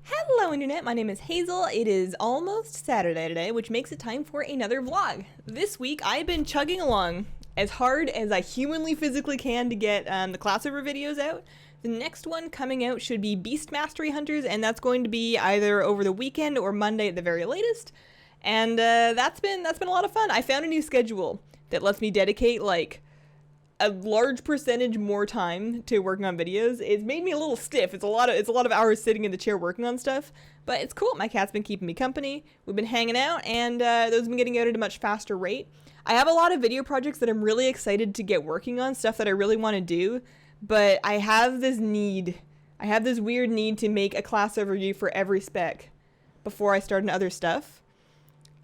Hello Internet, my name is Hazel. It is almost Saturday today, which makes it time for another vlog. This week I've been chugging along as hard as I humanly physically can to get the Classover videos out. The next one coming out should be Beast Mastery Hunters, and that's going to be either over the weekend or Monday at the very latest. And that's been a lot of fun. I found a new schedule that lets me dedicate like a large percentage more time to working on videos. It's made me a little stiff. It's a lot of hours sitting in the chair working on stuff, but it's cool. My cat's been keeping me company. We've been hanging out, and those have been getting out at a much faster rate. I have a lot of video projects that I'm really excited to get working on, stuff that I really want to do, but I have this weird need to make a class overview for every spec before I start on other stuff,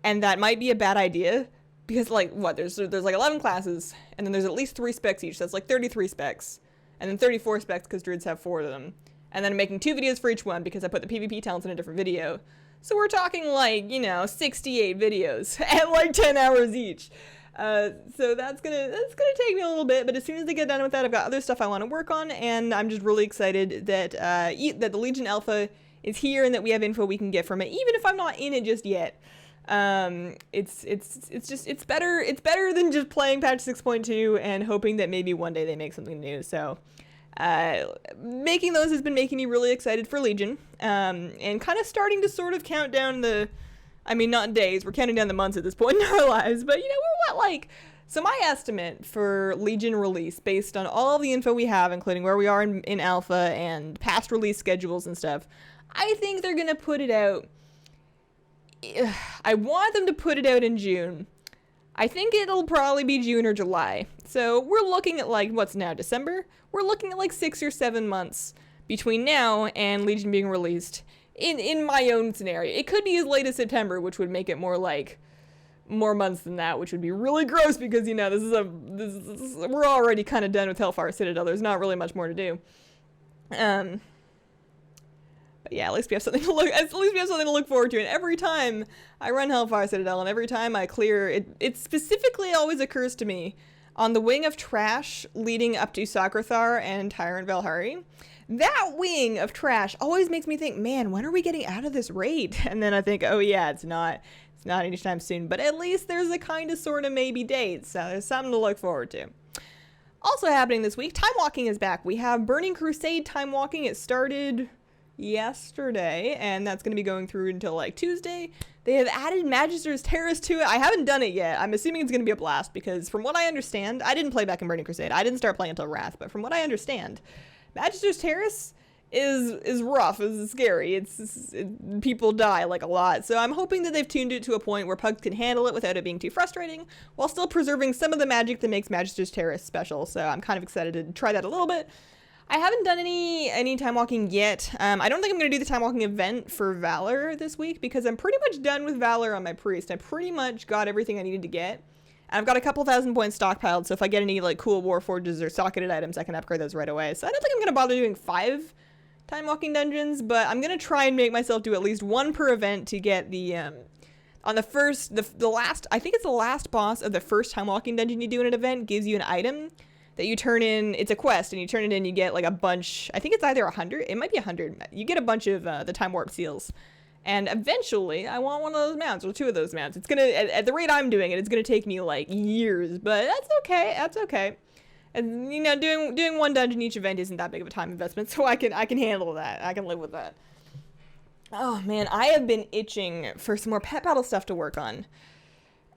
and that might be a bad idea. Because, like, what, there's like 11 classes, and then there's at least 3 specs each, so that's like 33 specs, and then 34 specs because druids have 4 of them. And then I'm making 2 videos for each one because I put the PvP talents in a different video. So we're talking, like, 68 videos at like 10 hours each. So that's gonna take me a little bit, but as soon as I get done with that, I've got other stuff I want to work on, and I'm just really excited that that the Legion Alpha is here and that we have info we can get from it, even if I'm not in it just yet. It's better than just playing patch 6.2 and hoping that maybe one day they make something new. So making those has been making me really excited for Legion, and kind of starting to sort of count down not days, we're counting down the months at this point in our lives, but so my estimate for Legion release, based on all the info we have, including where we are in alpha and past release schedules and stuff, I think they're gonna put it out. I want them to put it out in June. I think it'll probably be June or July. So we're looking at, like, what's now, December? We're looking at like 6 or 7 months between now and Legion being released in my own scenario. It could be as late as September, which would make it more months than that, which would be really gross because, we're already kind of done with Hellfire Citadel. There's not really much more to do. But yeah, at least we have something to look forward to. And every time I run Hellfire Citadel and every time I clear it specifically always occurs to me on the wing of trash leading up to Sakrathar and Tyrant Valhari. That wing of trash always makes me think, man, when are we getting out of this raid? And then I think, oh yeah, it's not anytime soon, but at least there's a kind of sort of maybe date, so there's something to look forward to. Also happening this week, Time Walking is back. We have Burning Crusade Time Walking. It started yesterday, and that's going to be going through until like Tuesday. They have added Magister's Terrace to it. I haven't done it yet. I'm assuming it's going to be a blast because from what I understand, I didn't play back in Burning Crusade. I didn't start playing until Wrath, but from what I understand, Magister's Terrace is rough, is scary. People die like a lot. So I'm hoping that they've tuned it to a point where pugs can handle it without it being too frustrating, while still preserving some of the magic that makes Magister's Terrace special. So I'm kind of excited to try that a little bit. I haven't done any time walking yet. I don't think I'm going to do the time walking event for Valor this week because I'm pretty much done with Valor on my Priest. I pretty much got everything I needed to get. And I've got a couple thousand points stockpiled, so if I get any like cool Warforges or socketed items, I can upgrade those right away. So I don't think I'm going to bother doing 5 time walking dungeons, but I'm going to try and make myself do at least 1 per event to get the on the last, I think it's the last boss of the first time walking dungeon you do in an event gives you an item that you turn in. It's a quest, and you turn it in, you get like a bunch. I think it's either 100, it might be 100. You get a bunch of the time warp seals, and eventually I want one of those mounts or 2 of those mounts. It's gonna, at the rate I'm doing it, it's gonna take me like years, but that's okay. And doing 1 dungeon each event isn't that big of a time investment, so I can handle that. I can live with that. Oh man, I have been itching for some more pet battle stuff to work on.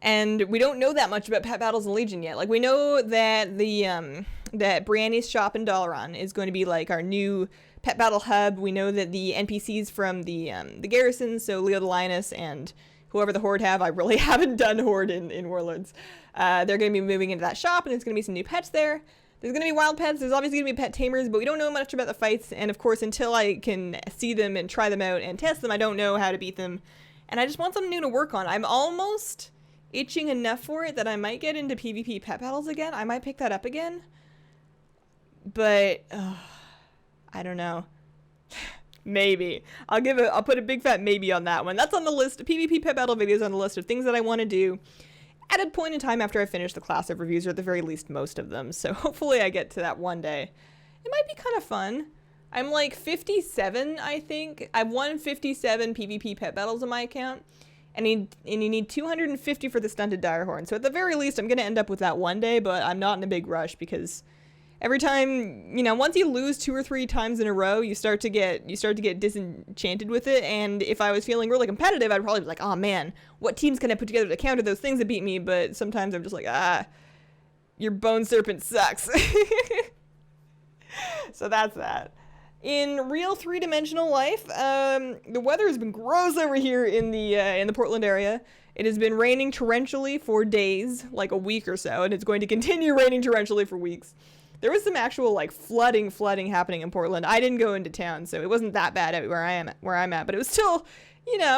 And we don't know that much about pet battles in Legion yet. Like, we know that that Brianni's shop in Dalaran is going to be like our new pet battle hub. We know that the NPCs from the garrison, so Leo the Lioness and whoever the Horde have, I really haven't done Horde in Warlords. They're going to be moving into that shop, and there's going to be some new pets there. There's going to be wild pets. There's obviously going to be pet tamers, but we don't know much about the fights. And of course, until I can see them and try them out and test them, I don't know how to beat them. And I just want something new to work on. I'm almost itching enough for it that I might get into PvP pet battles again. I might pick that up again. But I don't know. Maybe. I'll put a big fat maybe on that one. That's on the list. PvP pet battle videos on the list of things that I want to do at a point in time after I finish the class of reviews, or at the very least most of them. So hopefully I get to that one day. It might be kind of fun. I'm like 57, I think. I've won 57 PvP pet battles on my account. And you need 250 for the stunted Direhorn. So at the very least, I'm going to end up with that one day, but I'm not in a big rush because every time, once you lose 2 or 3 times in a row, you start to get disenchanted with it. And if I was feeling really competitive, I'd probably be like, oh man, what teams can I put together to counter those things that beat me? But sometimes I'm just like, your Bone Serpent sucks. So that's that. In real 3-dimensional life, the weather has been gross over here in the Portland area. It has been raining torrentially for days, like a week or so, and it's going to continue raining torrentially for weeks. There was some actual flooding happening in Portland. I didn't go into town, so it wasn't that bad where I'm at, but it was still,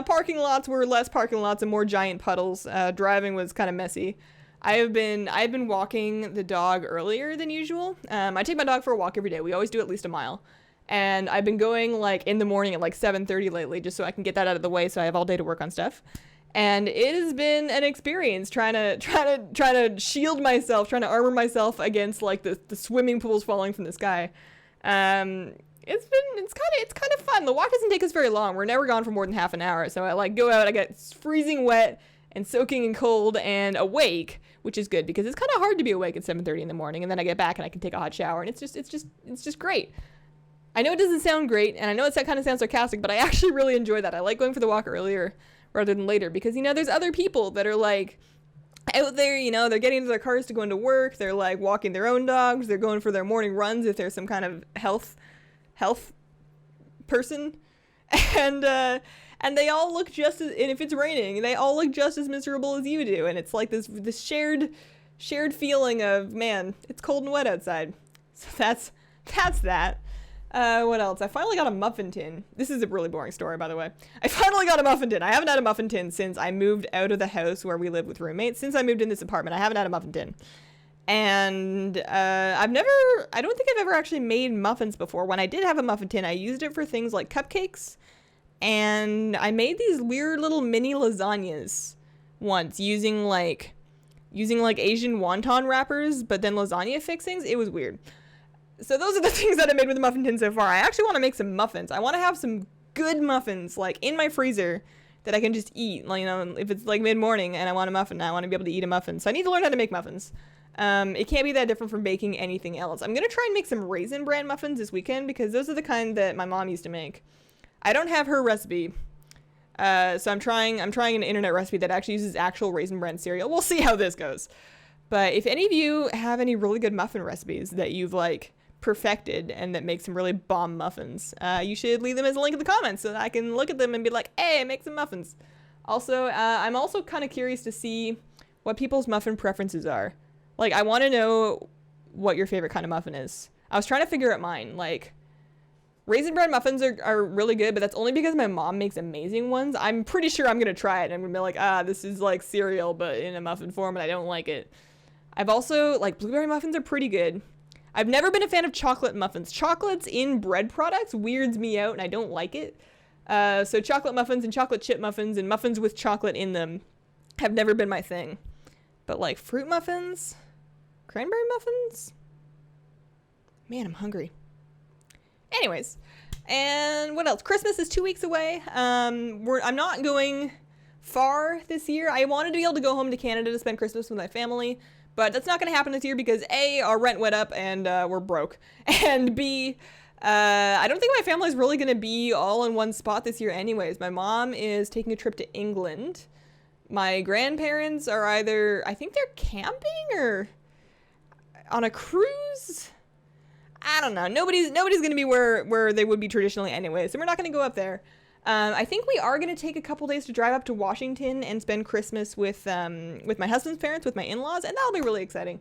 parking lots were less parking lots and more giant puddles. Driving was kind of messy. I've been walking the dog earlier than usual. I take my dog for a walk every day. We always do at least a mile. And I've been going in the morning at 7:30 lately, just so I can get that out of the way so I have all day to work on stuff. And it has been an experience trying to shield myself, trying to armor myself against the swimming pools falling from the sky. It's kind of fun. The walk doesn't take us very long. We're never gone for more than half an hour. So I go out, I get freezing wet and soaking in cold and awake, which is good because it's kind of hard to be awake at 7:30 in the morning. And then I get back and I can take a hot shower, and it's just great. I know it doesn't sound great, and I know that kind of sounds sarcastic, but I actually really enjoy that. I like going for the walk earlier rather than later because, there's other people that are out there, they're getting into their cars to go into work. They're walking their own dogs. They're going for their morning runs if there's some kind of health person. And they all look just as, and if it's raining, they all look just as miserable as you do. And it's this shared feeling of, man, it's cold and wet outside. So that's that. What else? I finally got a muffin tin. This is a really boring story, by the way. I finally got a muffin tin. I haven't had a muffin tin since I moved out of the house where we live with roommates. Since I moved in this apartment, I haven't had a muffin tin. And I don't think I've ever actually made muffins before. When I did have a muffin tin, I used it for things like cupcakes. And I made these weird little mini lasagnas once using Asian wonton wrappers, but then lasagna fixings. It was weird. So those are the things that I made with the muffin tin so far. I actually want to make some muffins. I want to have some good muffins, in my freezer that I can just eat. If it's mid-morning and I want a muffin, I want to be able to eat a muffin. So I need to learn how to make muffins. It can't be that different from baking anything else. I'm going to try and make some Raisin Bran muffins this weekend because those are the kind that my mom used to make. I don't have her recipe. So I'm trying an internet recipe that actually uses actual Raisin Bran cereal. We'll see how this goes. But if any of you have any really good muffin recipes that you've perfected and that make some really bomb muffins, you should leave them as a link in the comments so that I can look at them and be like, hey, make some muffins. Also, I'm also kind of curious to see what people's muffin preferences are. I want to know what your favorite kind of muffin is. I was trying to figure out mine. Raisin Bran muffins are really good, but that's only because my mom makes amazing ones. I'm pretty sure I'm going to try it and I'm going to be like, this is cereal, but in a muffin form, and I don't like it. I've also, blueberry muffins are pretty good. I've never been a fan of chocolate muffins. Chocolates in bread products weirds me out, and I don't like it. So chocolate muffins and chocolate chip muffins and muffins with chocolate in them have never been my thing. But fruit muffins, cranberry muffins, man, I'm hungry. Anyways, and what else? Christmas is 2 weeks away. I'm not going far this year. I wanted to be able to go home to Canada to spend Christmas with my family. But that's not going to happen this year because A, our rent went up and we're broke. And B, I don't think my family's really going to be all in one spot this year anyways. My mom is taking a trip to England. My grandparents are I think they're camping or on a cruise. I don't know. Nobody's going to be where they would be traditionally anyway. So we're not going to go up there. I think we are going to take a couple days to drive up to Washington and spend Christmas with my husband's parents, with my in-laws, and that'll be really exciting.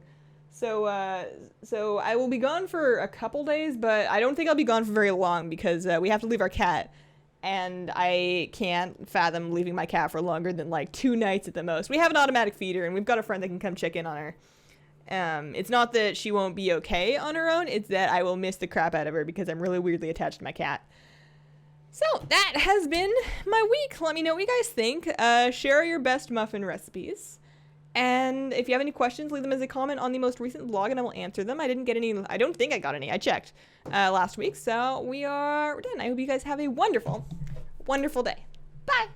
So I will be gone for a couple days, but I don't think I'll be gone for very long because we have to leave our cat, and I can't fathom leaving my cat for longer than 2 nights at the most. We have an automatic feeder, and we've got a friend that can come check in on her. It's not that she won't be okay on her own, it's that I will miss the crap out of her because I'm really weirdly attached to my cat. So that has been my week. Let me know what you guys think. Share your best muffin recipes. And if you have any questions, leave them as a comment on the most recent vlog and I will answer them. I didn't get any, I don't think I got any. I checked last week. So we're done. I hope you guys have a wonderful, wonderful day. Bye.